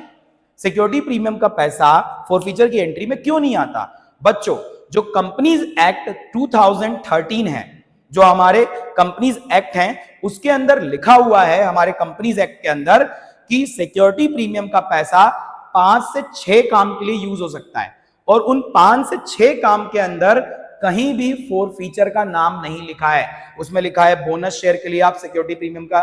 सिक्योरिटी प्रीमियम का पैसा फोरफीचर की एंट्री में क्यों नहीं आता? बच्चों, जो कंपनीज एक्ट 2013 है, जो हमारे कंपनीज एक्ट हैं, उसके अंदर लिखा हुआ है, हमारे कंपनीज एक्ट के अंदर, कि सिक्योरिटी प्रीमियम का पैसा 5 से 6 काम के लिए यूज हो सकता है, और उन 5 से 6 काम के अंदर कहीं भी फोरफीचर का नाम नहीं लिखा है। उसमें लिखा है बोनस शेयर के लिए आप सिक्योरिटी प्रीमियम का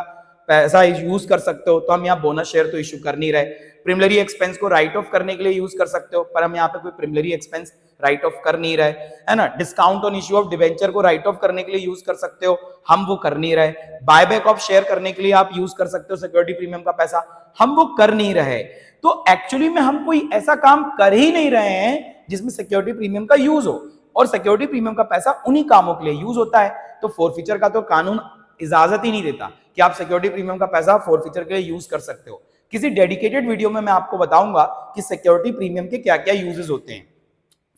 पैसा यूज कर सकते हो, तो हम यहाँ बोनस शेयर तो इश्यू कर नहीं रहे। प्रिमिलरी एक्सपेंस को राइट ऑफ करने के लिए यूज कर सकते हो, पर हम यहाँ पे कोई प्रिमिलरी एक्सपेंस राइट ऑफ कर नहीं रहे, है ना। Discount on issue of debenture को राइट ऑफ करने के लिए यूज कर सकते हो, हम वो कर नहीं रहे। बायबैक ऑफ शेयर करने के लिए आप यूज कर सकते हो सिक्योरिटी प्रीमियम का पैसा, हम वो कर नहीं रहे। तो एक्चुअली में हम कोई ऐसा काम कर ही नहीं रहे हैं जिसमें सिक्योरिटी प्रीमियम का यूज हो, और सिक्योरिटी प्रीमियम का पैसा उन्हीं कामों के लिए यूज होता है। तो फोरफीचर का तो कानून इजाजत ही नहीं देता कि आप सिक्योरिटी प्रीमियम का पैसा फोरफीचर के लिए यूज कर सकते हो। किसी डेडिकेटेड वीडियो में मैं आपको बताऊंगा कि सिक्योरिटी प्रीमियम के क्या क्या यूजेस होते हैं।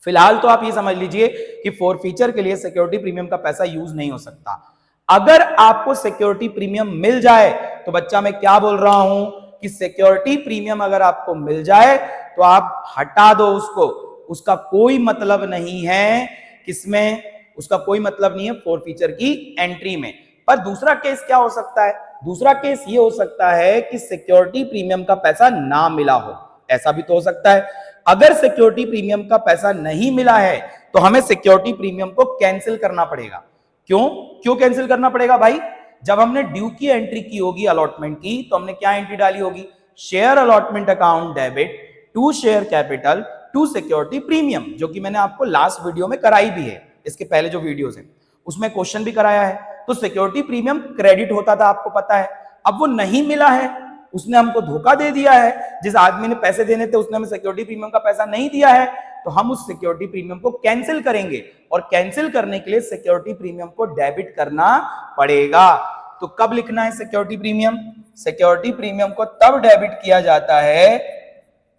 फिलहाल तो आप ये समझ लीजिए कि फोरफीचर के लिए सिक्योरिटी प्रीमियम का पैसा यूज नहीं हो सकता। अगर आपको सिक्योरिटी प्रीमियम मिल जाए तो बच्चा, मैं क्या बोल रहा हूं कि सिक्योरिटी प्रीमियम अगर आपको मिल जाए तो आप हटा दो उसको, उसका कोई मतलब नहीं है किसमें, उसका कोई मतलब नहीं है फोरफीचर की एंट्री में। पर दूसरा केस क्या हो सकता है? दूसरा केस ये हो सकता है कि सिक्योरिटी प्रीमियम का पैसा ना मिला हो, ऐसा भी तो हो सकता है। अगर सिक्योरिटी प्रीमियम का पैसा नहीं मिला है तो हमें सिक्योरिटी प्रीमियम को कैंसिल करना पड़ेगा। क्यों कैंसिल करना पड़ेगा भाई? जब हमने ड्यू की एंट्री की होगी अलॉटमेंट की, तो हमने क्या एंट्री डाली होगी? Share allotment account debit to share capital to security premium, जो कि मैंने आपको लास्ट वीडियो में कराई भी है, इसके पहले जो वीडियोस है उसमें क्वेश्चन भी कराया है। तो सिक्योरिटी प्रीमियम क्रेडिट होता था, आपको पता है। अब वो नहीं मिला है, उसने हमको धोखा दे दिया है, जिस आदमी ने पैसे देने थे उसने हमें सिक्योरिटी प्रीमियम का पैसा नहीं दिया है, तो हम उस सिक्योरिटी प्रीमियम को कैंसिल करेंगे, और कैंसिल करने के लिए सिक्योरिटी प्रीमियम को डेबिट करना पड़ेगा। तो कब लिखना है सिक्योरिटी प्रीमियम? सिक्योरिटी प्रीमियम को तब डेबिट किया जाता है,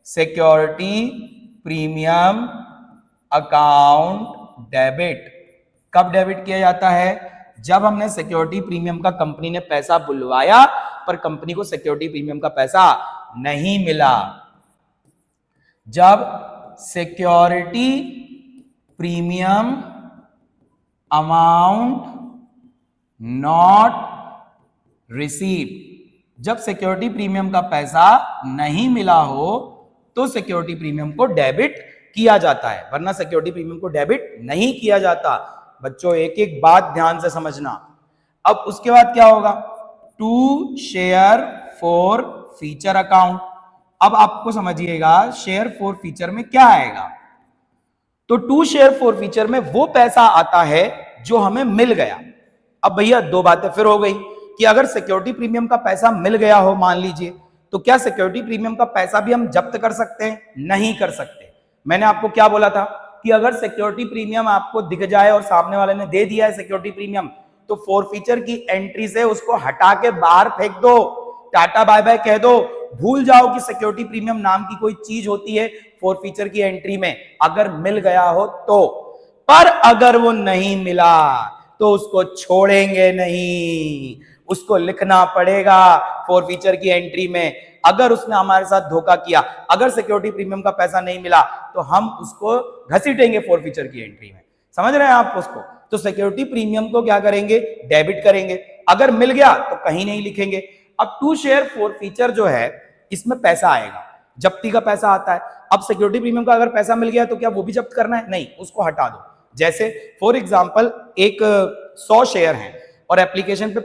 सिक्योरिटी प्रीमियम अकाउंट डेबिट। कब डेबिट किया जाता है? जब हमने सिक्योरिटी प्रीमियम का कंपनी ने पैसा बुलवाया पर कंपनी को सिक्योरिटी प्रीमियम का पैसा नहीं मिला। जब security premium amount not receive, जब सिक्योरिटी प्रीमियम का पैसा नहीं मिला हो तो सिक्योरिटी प्रीमियम को डेबिट किया जाता है, वरना सिक्योरिटी प्रीमियम को डेबिट नहीं किया जाता। बच्चों, एक एक बात ध्यान से समझना। अब उसके बाद क्या होगा? To share forfeiture account. अब आपको समझिएगा शेयर फॉर फीचर में क्या आएगा। तो टू शेयर फॉर फीचर में वो पैसा आता है जो हमें मिल गया। अब भैया दो बातें फिर हो गई कि अगर सिक्योरिटी प्रीमियम का पैसा मिल गया हो मान लीजिए, तो क्या सिक्योरिटी प्रीमियम का पैसा भी हम जब्त कर सकते हैं? नहीं कर सकते। मैंने आपको क्या बोला था कि अगर सिक्योरिटी प्रीमियम आपको दिख जाए और सामने वाले ने दे दिया है सिक्योरिटी प्रीमियम, तो फोरफीचर की एंट्री से उसको हटा के बाहर फेंक दो, टाटा बाय बाय कह दो, भूल जाओ कि सिक्योरिटी प्रीमियम नाम की कोई चीज होती है फोरफीचर की एंट्री में, अगर मिल गया हो तो। पर अगर वो नहीं मिला तो उसको छोड़ेंगे नहीं, उसको लिखना पड़ेगा फोरफीचर की एंट्री में। अगर उसने हमारे साथ धोखा किया, अगर सिक्योरिटी प्रीमियम का पैसा नहीं मिला, तो हम उसको घसीटेंगे फोरफीचर की एंट्री में। समझ रहे हैं आप उसको? तो सिक्योरिटी प्रीमियम को क्या करेंगे? डेबिट करेंगे। अगर मिल गया तो कहीं नहीं लिखेंगे। अब टू शेयर फोरफीचर जो है, इसमें पैसा आएगा, जब्ती का पैसा आता है। अब सिक्योरिटी प्रीमियम का अगर पैसा मिल गया तो क्या वो भी जब्त करना है? नहीं, उसको हटा दो। जैसे फॉर एग्जाम्पल एक 100 शेयर हैं और एप्लीकेशन पे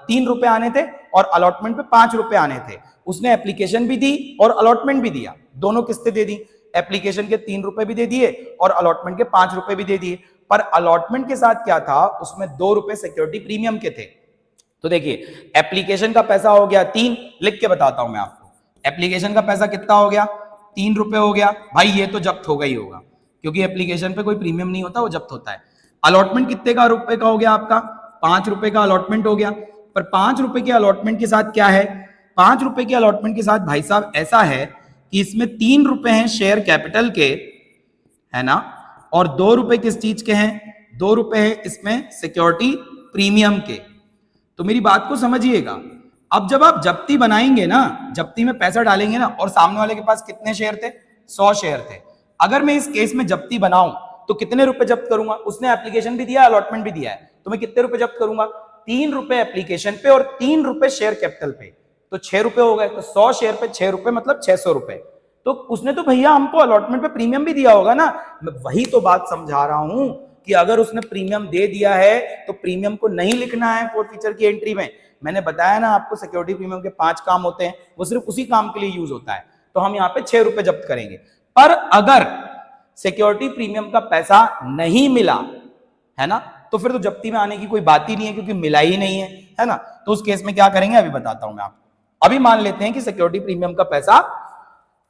3 रुपए आने थे और अलॉटमेंट पे 5 रुपए आने थे। उसने एप्लीकेशन भी दी और अलॉटमेंट भी दिया, दोनों किस्तें दे दी। एप्लीकेशन के 3 रुपए भी दे दिए और अलॉटमेंट के 5 रुपए भी दे दिए। पर अलॉटमेंट के साथ क्या था, उसमें 2 रुपए सिक्योरिटी प्रीमियम के थे। तो देखिए एप्लीकेशन का पैसा हो गया 3, लिख के बताता हूं मैं आपको। एप्लीकेशन का पैसा कितना हो गया, 3 रुपए हो गया। भाई ये तो जब्त होगा ही होगा, क्योंकि एप्लीकेशन पे कोई प्रीमियम नहीं होता, वो जब्त होता है। अलॉटमेंट कितने का रुपए का हो गया आपका, 5 रुपए का अलॉटमेंट हो गया। पर 5 रुपए के अलॉटमेंट के साथ क्या है, 5 रुपए के अलॉटमेंट के साथ भाई साहब ऐसा है कि इसमें 3 रुपए हैं शेयर कैपिटल के, है ना, और 2 रुपए किस चीज के हैं, 2 रुपए हैं इसमें सिक्योरिटी प्रीमियम के। तो मेरी बात को समझिएगा। अब जब आप जब्ती बनाएंगे ना, जब्ती में पैसा डालेंगे ना, और सामने वाले के पास कितने शेयर थे, 100 शेयर थे। अगर मैं इस केस में जब्ती बनाऊं तो कितने रुपए जब्त करूंगा, उसने एप्लीकेशन भी दिया, अलॉटमेंट भी दिया है, तो मैं कितने रुपए जब्त करूंगा, 3 रुपए एप्लीकेशन पे और 3 रुपए शेयर कैपिटल पे, तो 6 रुपए हो गए। तो 100 शेयर पे 6 रुपए मतलब 600 रुपए। तो उसने तो भैया हमको अलॉटमेंट पे प्रीमियम भी दिया होगा ना। मैं वही तो बात समझा रहा हूं कि अगर उसने प्रीमियम दे दिया है तो प्रीमियम को नहीं लिखना है फोरफीचर की एंट्री में। मैंने बताया ना आपको, सिक्योरिटी प्रीमियम के 5 काम होते हैं, वो सिर्फ उसी काम के लिए यूज होता है। तो हम यहाँ पे 6 रुपए जब्त करेंगे। पर अगर सिक्योरिटी प्रीमियम का पैसा नहीं मिला, है ना, तो फिर तो जब्ती में आने की कोई बात ही नहीं है, क्योंकि मिला ही नहीं है ना। तो उस केस में क्या करेंगे अभी बताता हूं मैं आपको। अभी मान लेते हैं कि सिक्योरिटी प्रीमियम का पैसा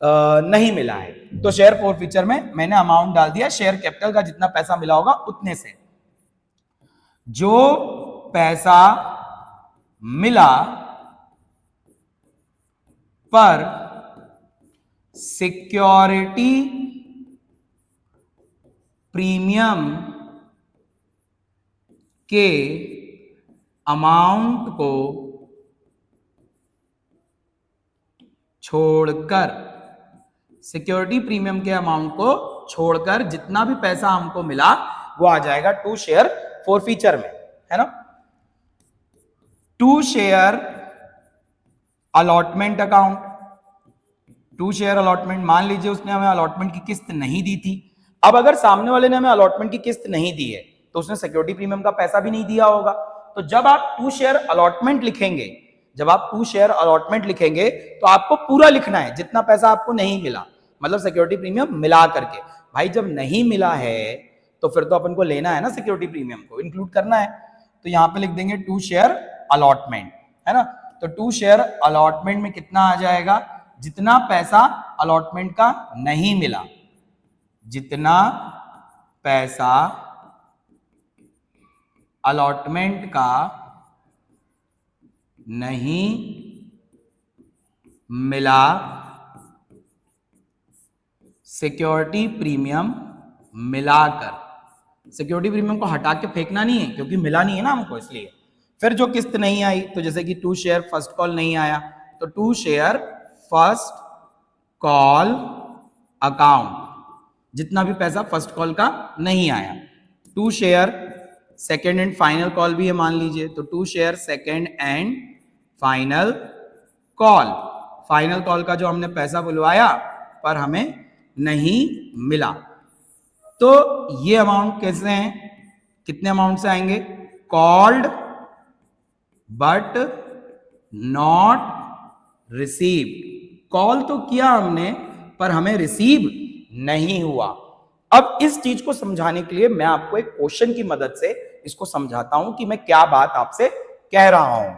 नहीं मिला है, तो शेयर फोरफीचर में मैंने अमाउंट डाल दिया, शेयर कैपिटल का जितना पैसा मिला होगा उतने से। जो पैसा मिला पर सिक्योरिटी प्रीमियम के अमाउंट को छोड़कर, सिक्योरिटी प्रीमियम के अमाउंट को छोड़कर जितना भी पैसा हमको मिला वो आ जाएगा टू शेयर फोरफीचर में, है ना। To share allotment account, to share allotment, मान लीजिए उसने हमें अलॉटमेंट की किस्त नहीं दी थी। अब अगर सामने वाले ने हमें अलॉटमेंट की किस्त नहीं दी है तो उसने सिक्योरिटी प्रीमियम का पैसा भी नहीं दिया होगा। तो जब आप टू शेयर अलॉटमेंट लिखेंगे, जब आप टू शेयर अलॉटमेंट लिखेंगे तो आपको पूरा लिखना है जितना पैसा आपको नहीं मिला, मतलब सिक्योरिटी प्रीमियम मिला करके। भाई जब नहीं मिला है तो फिर तो अपन को लेना है ना, सिक्योरिटी प्रीमियम को इंक्लूड करना है। तो यहां पे लिख देंगे टू शेयर अलॉटमेंट, है ना। तो टू शेयर अलॉटमेंट में कितना आ जाएगा, जितना पैसा अलॉटमेंट का नहीं मिला, जितना पैसा अलॉटमेंट का नहीं मिला, सिक्योरिटी प्रीमियम मिलाकर, सिक्योरिटी प्रीमियम को हटा के फेंकना नहीं है क्योंकि मिला नहीं है ना हमको, इसलिए। फिर जो किस्त नहीं आई, तो जैसे कि टू शेयर फर्स्ट कॉल नहीं आया, तो to share first call account, जितना भी पैसा फर्स्ट कॉल का नहीं आया। To share second and final call भी है मान लीजिए, तो to share second and final call, final call का जो हमने पैसा बुलवाया पर हमें नहीं मिला। तो ये अमाउंट कैसे हैं, कितने अमाउंट से आएंगे, called but not received. Call तो किया हमने पर हमें रिसीव नहीं हुआ। अब इस चीज को समझाने के लिए मैं आपको एक क्वेश्चन की मदद से इसको समझाता हूं कि मैं क्या बात आपसे कह रहा हूं।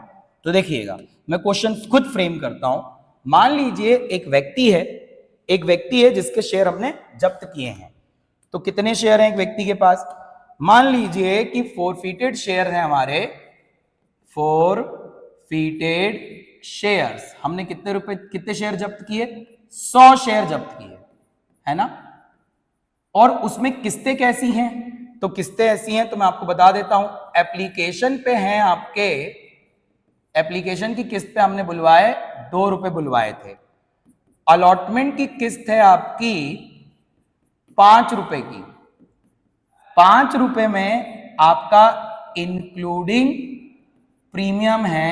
तो देखिएगा, मैं क्वेश्चन खुद फ्रेम करता हूं। मान लीजिए एक व्यक्ति है जिसके शेयर हमने जब्त किए हैं। तो कितने शेयर हैं एक व्यक्ति के पास, मान लीजिए कि फोरफीटेड शेयर हैं हमारे, फोरफीटेड शेयर्स। हमने कितने शेयर जब्त किए, 100 शेयर जब्त किए, है ना। और उसमें किस्तें कैसी हैं, तो किस्तें ऐसी हैं तो मैं आपको बता देता हूं। एप्लीकेशन पे हैं आपके, एप्लीकेशन की किस्त पे हमने बुलवाए 2 रुपए बुलवाए थे। अलॉटमेंट की किस्त है आपकी 5 रुपए की। 5 रुपए में आपका इंक्लूडिंग प्रीमियम है,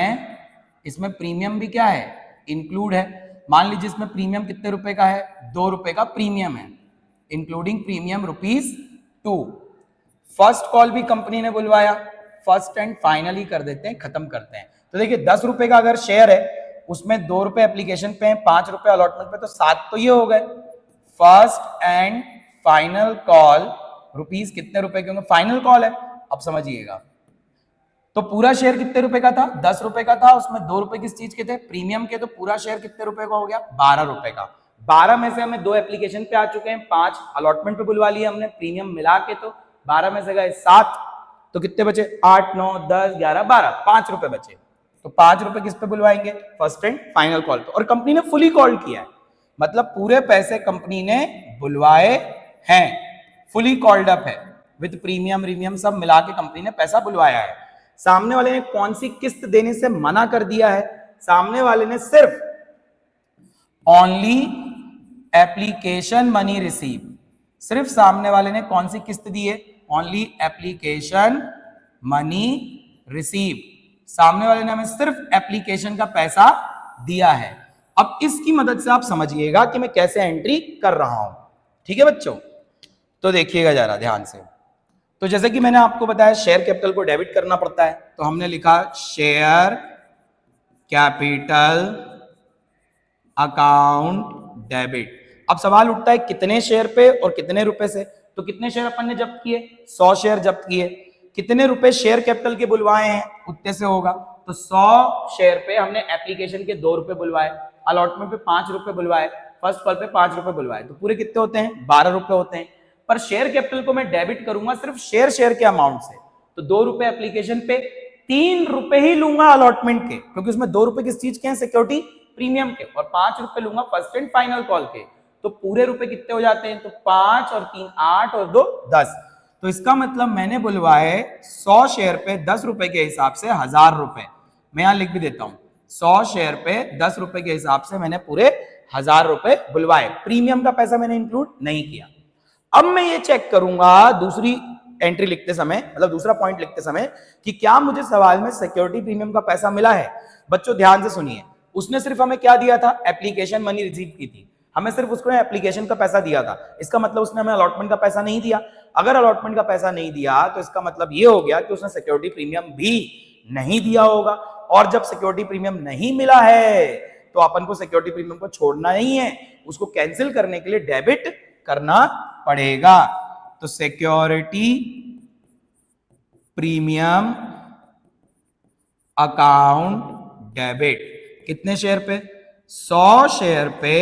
इसमें प्रीमियम भी क्या है, इंक्लूड है। मान लीजिए इसमें प्रीमियम कितने रुपए का है, 2 रुपए का प्रीमियम है, इंक्लूडिंग प्रीमियम ₹2। फर्स्ट कॉल भी कंपनी ने बुलवाया, फर्स्ट एंड फाइनली कर देते हैं, खत्म करते हैं। तो तो देखिए 10 रुपए का अगर शेयर है, उसमें 2 रुपए एप्लीकेशन पे है, 5 रुपए अलॉटमेंट पे, तो 7 तो ये हो गए। First and final call rupees कितने रुपए के होंगे, फाइनल कॉल है। अब समझिएगा, तो पूरा शेयर कितने रुपए का था, 10 रुपए का था, उसमें 2 रुपए किस चीज के थे, प्रीमियम के, तो पूरा शेयर कितने रुपए का हो गया, 12 रुपए का। 12 में से हमें 2 एप्लीकेशन पे आ चुके हैं, 5 अलॉटमेंट पे बुलवा लिया हमने प्रीमियम मिला के, तो 12 में से गए 7, तो कितने बचे, 8 9 10 11 12, 5 रुपए बचे। तो 5 रुपए किस पे बुलवाएंगे, फर्स्ट एंड फाइनल कॉल पे। और कंपनी ने फुली कॉल किया है, मतलब पूरे पैसे कंपनी ने बुलवाए हैं, फुली कॉल्ड अप है, विद प्रीमियम रीमियम सब मिला के कंपनी ने पैसा बुलवाया है। सामने वाले ने कौन सी किस्त देने से मना कर दिया है, सामने वाले ने सिर्फ ओनली एप्लीकेशन मनी रिसीव, सिर्फ सामने वाले ने कौन सी किस्त दी है, ओनली एप्लीकेशन मनी रिसीव, सामने वाले ने हमें सिर्फ एप्लीकेशन का पैसा दिया है। अब इसकी मदद से आप समझिएगा कि मैं कैसे एंट्री कर रहा हूं, ठीक है बच्चों। तो देखिएगा जरा ध्यान से। तो जैसे कि मैंने आपको बताया शेयर कैपिटल को डेबिट करना पड़ता है, तो हमने लिखा शेयर कैपिटल अकाउंट डेबिट। अब सवाल उठता है कितने शेयर पे और कितने रुपए से, तो कितने शेयर अपन ने जब्त किए, 100 शेयर जब्त किए, कितने रुपए शेयर कैपिटल के बुलवाए हैं उतने से होगा, तो 100 शेयर पे हमने एप्लीकेशन के 2 रुपए बुलवाए, अलॉटमेंट पे 5 रुपए बुलवाए, फर्स्ट कॉल पे 5 रुपए बुलवाए, तो पूरे कितने होते हैं, 12 रुपए होते हैं। पर शेयर कैपिटल को मैं डेबिट करूंगा सिर्फ शेयर के अमाउंट से, तो 2 रुपए एप्लीकेशन पे, 3 रुपए ही लूंगा अलॉटमेंट के, क्योंकि उसमें 2 रुपए किस चीज के हैं, सिक्योरिटी प्रीमियम के, और 5 रुपए लूंगा फर्स्ट एंड फाइनल कॉल के, तो पूरे रुपए कितने हो जाते हैं, तो 5 और 3 8 और 2 10। तो इसका मतलब मैंने बुलवाए 100 शेयर पे 10 रुपए के हिसाब से 1000 रुपए, मैं यहां लिख भी देता हूं, 100 शेयर पे 10 रुपए के हिसाब से मैंने पूरे 1000 रुपए बुलवाए, प्रीमियम का पैसा मैंने इंक्लूड नहीं किया। अब मैं ये चेक करूंगा दूसरी एंट्री लिखते समय, मतलब दूसरा पॉइंट लिखते समय, कि क्या मुझे सवाल में सिक्योरिटी प्रीमियम का पैसा मिला है। बच्चों ध्यान से सुनिए, उसने सिर्फ हमें क्या दिया था, एप्लीकेशन मनी रिसीव की थी, हमें सिर्फ उसको एप्लीकेशन का पैसा दिया था, इसका मतलब उसने हमें अलॉटमेंट का पैसा नहीं दिया। अगर अलॉटमेंट का पैसा नहीं दिया तो इसका मतलब ये हो गया कि उसने सिक्योरिटी प्रीमियम भी नहीं दिया होगा, और जब सिक्योरिटी प्रीमियम नहीं मिला है तो अपन को सिक्योरिटी प्रीमियम को छोड़ना नहीं है, उसको कैंसिल करने के लिए डेबिट करना पड़ेगा। तो सिक्योरिटी प्रीमियम अकाउंट डेबिट कितने शेयर पे, 100 शेयर पे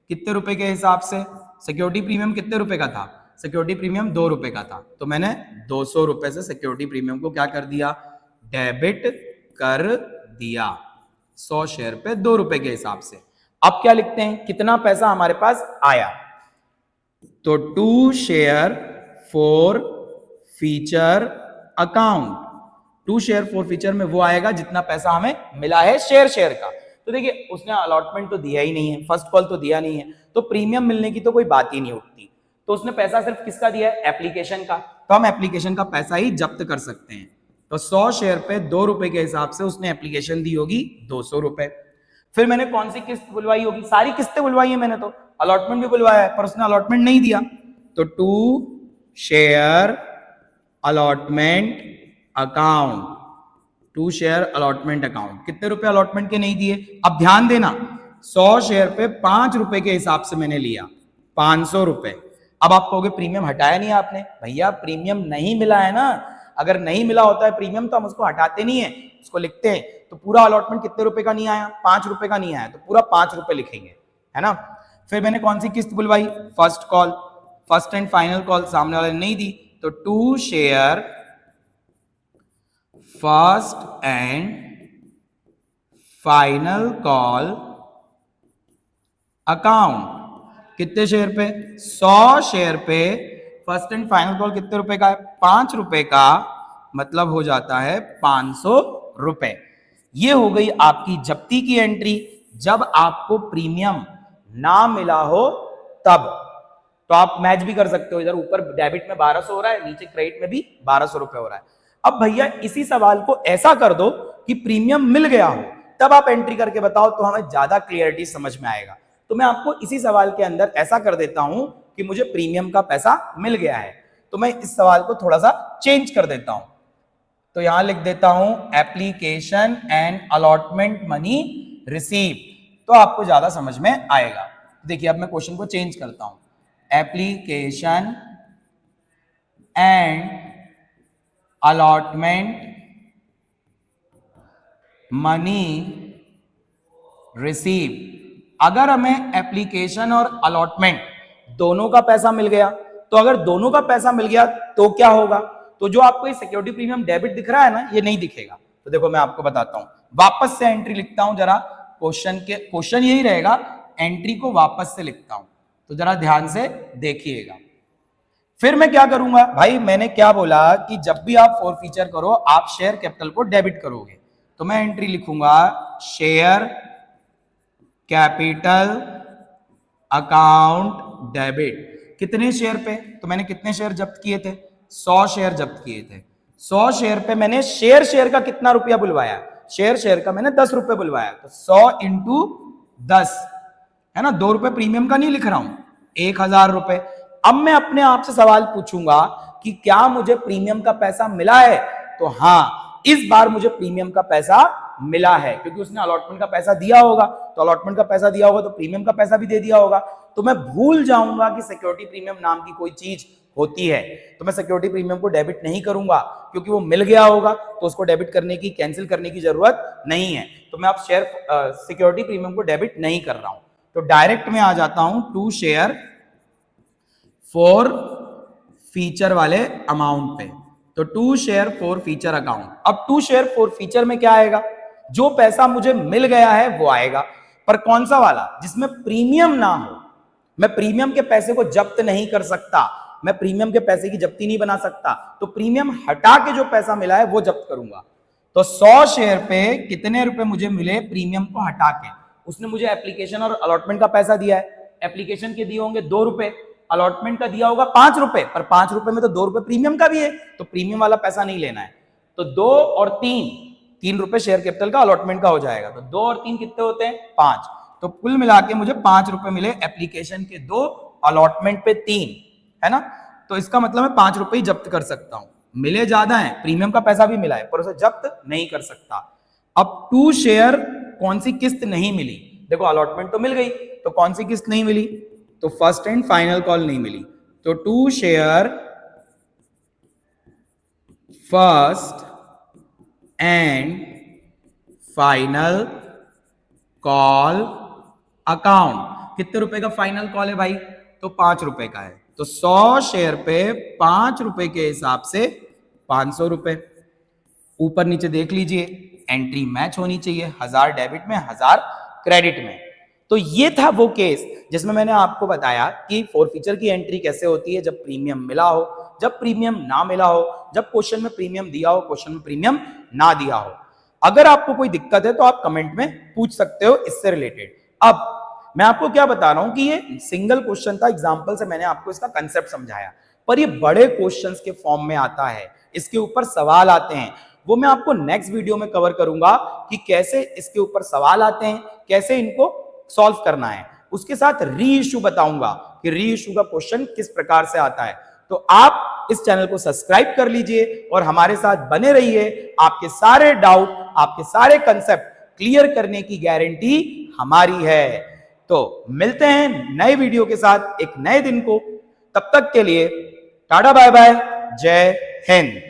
कितने रुपए के हिसाब से, सिक्योरिटी प्रीमियम कितने रुपए का था, सिक्योरिटी प्रीमियम 2 रुपए का था, तो मैंने 200 रुपए से सिक्योरिटी प्रीमियम को क्या कर दिया, डेबिट कर दिया, 100 शेयर पे 2 रुपए के हिसाब से। अब क्या लिखते हैं, कितना पैसा हमारे पास आया, तो 2 share 4 feature account, 2 share 4 feature में वो आएगा जितना पैसा हमें मिला है शेयर का। तो देखिए उसने अलॉटमेंट तो दिया ही नहीं है, फर्स्ट कॉल तो दिया नहीं है, तो प्रीमियम मिलने की तो कोई बात ही नहीं उठती, तो उसने पैसा सिर्फ किसका दिया है, एप्लीकेशन का, तो हम एप्लीकेशन का पैसा ही जब्त कर सकते हैं। तो 100 शेयर पे 2 रुपए के हिसाब से उसने एप्लीकेशन दी होगी 200 रुपए। फिर मैंने कौन सी किस्त बुलवाई होगी, सारी किस्तें बुलवाई है मैंने, तो अलॉटमेंट भी बुलवाया है पर उसने अलॉटमेंट नहीं दिया, तो 2 share allotment account, 2 share allotment account, कितने रुपए अलॉटमेंट के नहीं दिए। अब ध्यान देना, 100 शेयर पे 5 रुपए के हिसाब से मैंने लिया 500 रुपए। अब आप कहोगे प्रीमियम हटाया नहीं आपने, भैया प्रीमियम नहीं मिला है ना, अगर नहीं मिला होता है प्रीमियम तो हम उसको हटाते नहीं है, उसको लिखते हैं। तो पूरा अलॉटमेंट कितने रुपए का नहीं आया, 5 रुपए का नहीं आया, तो पूरा 5 रुपए लिखेंगे, है ना। फिर मैंने कौन सी किस्त बुलवाई, first call, first and final call सामने वाले ने नहीं दी, तो 2 share first and final call account, कितने शेयर पे, 100 शेयर पे फर्स्ट एंड फाइनल कॉल कितने रुपए का है, 5 रुपए का, मतलब हो जाता है 500 रुपए। ये हो गई आपकी जब्ती की एंट्री, जब आपको प्रीमियम ना मिला हो तब। तो आप मैच भी कर सकते हो, इधर ऊपर डेबिट में 1200 हो रहा है, नीचे क्रेडिट में भी 1200 रुपए हो रहा है। अब भैया इसी सवाल को ऐसा कर दो कि प्रीमियम मिल गया हो, तब आप एंट्री करके बताओ, तो हमें ज्यादा क्लियरिटी समझ में आएगा। तो मैं आपको इसी सवाल के अंदर ऐसा कर देता हूं कि मुझे प्रीमियम का पैसा मिल गया है, तो मैं इस सवाल को थोड़ा सा चेंज कर देता हूं। तो यहां लिख देता हूं application and allotment money receive, तो आपको ज्यादा समझ में आएगा। देखिए अब मैं क्वेश्चन को चेंज करता हूं, application and allotment money receive. अगर हमें एप्लीकेशन और अलॉटमेंट दोनों का पैसा मिल गया, तो अगर दोनों का पैसा मिल गया तो क्या होगा, तो जो आपको ये सिक्योरिटी प्रीमियम डेबिट दिख रहा है ना, ये नहीं दिखेगा। तो देखो मैं आपको बताता हूं, वापस से एंट्री लिखता हूं जरा, क्वेश्चन यही रहेगा, एंट्री को वापस से लिखता हूं, तो जरा ध्यान से देखिएगा। फिर मैं क्या करूंगा भाई, मैंने क्या बोला कि जब भी आप फॉर फीचर करो आप शेयर कैपिटल को डेबिट करोगे, तो मैं एंट्री लिखूंगा शेयर कैपिटल अकाउंट डेबिट। कितने शेयर पे, तो मैंने कितने शेयर जब्त किए थे, 100 शेयर जब्त किए थे। 100 शेयर पे मैंने शेयर का कितना रुपया बुलवाया, शेयर का मैंने 10 रुपए बुलवाया, तो 100 इंटू 10 है ना, 2 रुपए प्रीमियम का नहीं लिख रहा हूं, 1000 रुपए। अब मैं अपने आप से सवाल पूछूंगा कि क्या मुझे प्रीमियम का पैसा मिला है, तो हाँ इस बार मुझे प्रीमियम का पैसा मिला है, क्योंकि उसने अलॉटमेंट का पैसा दिया होगा, तो अलॉटमेंट का पैसा दिया होगा तो प्रीमियम का पैसा भी दे दिया होगा। तो मैं भूल जाऊंगा कि सिक्योरिटी प्रीमियम नाम की कोई चीज होती है, तो मैं सिक्योरिटी प्रीमियम को डेबिट नहीं करूंगा, क्योंकि वो मिल गया होगा, तो उसको डेबिट करने की, कैंसिल करने की जरूरत नहीं है। तो मैं अब सिक्योरिटी प्रीमियम को डेबिट नहीं कर रहा हूं, तो डायरेक्ट में आ जाता हूं टू शेयर फॉर फीचर वाले अमाउंट पे, तो to share forfeiture account. अब टू शेयर फॉर फीचर में क्या आएगा, जो पैसा मुझे मिल गया है वो आएगा, पर कौन सा वाला, जिसमें प्रीमियम ना हो। मैं प्रीमियम के पैसे को जब्त नहीं कर सकता, मैं प्रीमियम के पैसे की जब्ती नहीं बना सकता, तो प्रीमियम हटा के जो पैसा मिला है वो जब्त करूंगा। तो 100 शेयर पे कितने रुपए मुझे मिले प्रीमियम को हटा के, उसने मुझे एप्लीकेशन और अलॉटमेंट का पैसा दिया है, एप्लीकेशन के दिए होंगे 2 रुपए, अलॉटमेंट का दिया होगा 5 रुपए, पर 5 रुपए में तो 2 रुपए प्रीमियम का भी है, तो प्रीमियम वाला पैसा नहीं लेना है। तो 2 और 3 रुपए शेयर कैपिटल का अलॉटमेंट का हो जाएगा, तो 2 और 3 कितने होते हैं, 5। तो कुल मिला के मुझे 5 रुपए मिले, एप्लीकेशन के 2, अलॉटमेंट पे 3, है ना। तो इसका मतलब मैं 5 रुपए ही जब्त कर सकता हूं, मिले ज्यादा है, प्रीमियम का पैसा भी मिला है, पर उसे जब्त नहीं कर सकता। अब टू शेयर कौन सी किस्त नहीं मिली, देखो अलॉटमेंट तो मिल गई, तो कौन सी किस्त नहीं मिली, तो फर्स्ट एंड फाइनल कॉल नहीं मिली, तो to share first and final call account. कितने रुपए का फाइनल कॉल है भाई, तो 5 रुपए का है, तो 100 शेयर पे 5 रुपए के हिसाब से 500 रुपए। ऊपर नीचे देख लीजिए, एंट्री मैच होनी चाहिए, 1000 डेबिट में 1000 क्रेडिट में। तो ये था वो केस जिसमें मैंने आपको बताया कि फॉरफीचर की एंट्री कैसे होती है, जब प्रीमियम मिला हो, जब प्रीमियम ना मिला हो, जब क्वेश्चन में प्रीमियम दिया हो, क्वेश्चन में प्रीमियम ना दिया हो। अगर आपको कोई दिक्कत है तो आप कमेंट में पूछ सकते हो इससे रिलेटेड। अब मैं आपको क्या बता रहा हूं कि ये सिंगल क्वेश्चन था, एग्जांपल से मैंने आपको इसका कंसेप्ट समझाया, पर ये बड़े क्वेश्चंस के फॉर्म में आता है, इसके ऊपर सवाल आते हैं, वो मैं आपको नेक्स्ट वीडियो में कवर करूंगा कि कैसे इसके ऊपर सवाल आते हैं, कैसे इनको सॉल्व करना है। उसके साथ री इश्यू बताऊंगा कि री इश्यू का क्वेश्चन किस प्रकार से आता है। तो आप इस चैनल को सब्सक्राइब कर लीजिए और हमारे साथ बने रहिए। आपके सारे डाउट, आपके सारे कंसेप्ट क्लियर करने की गारंटी हमारी है। तो मिलते हैं नए वीडियो के साथ एक नए दिन को, तब तक के लिए टाटा बाय बाय, जय हिंद।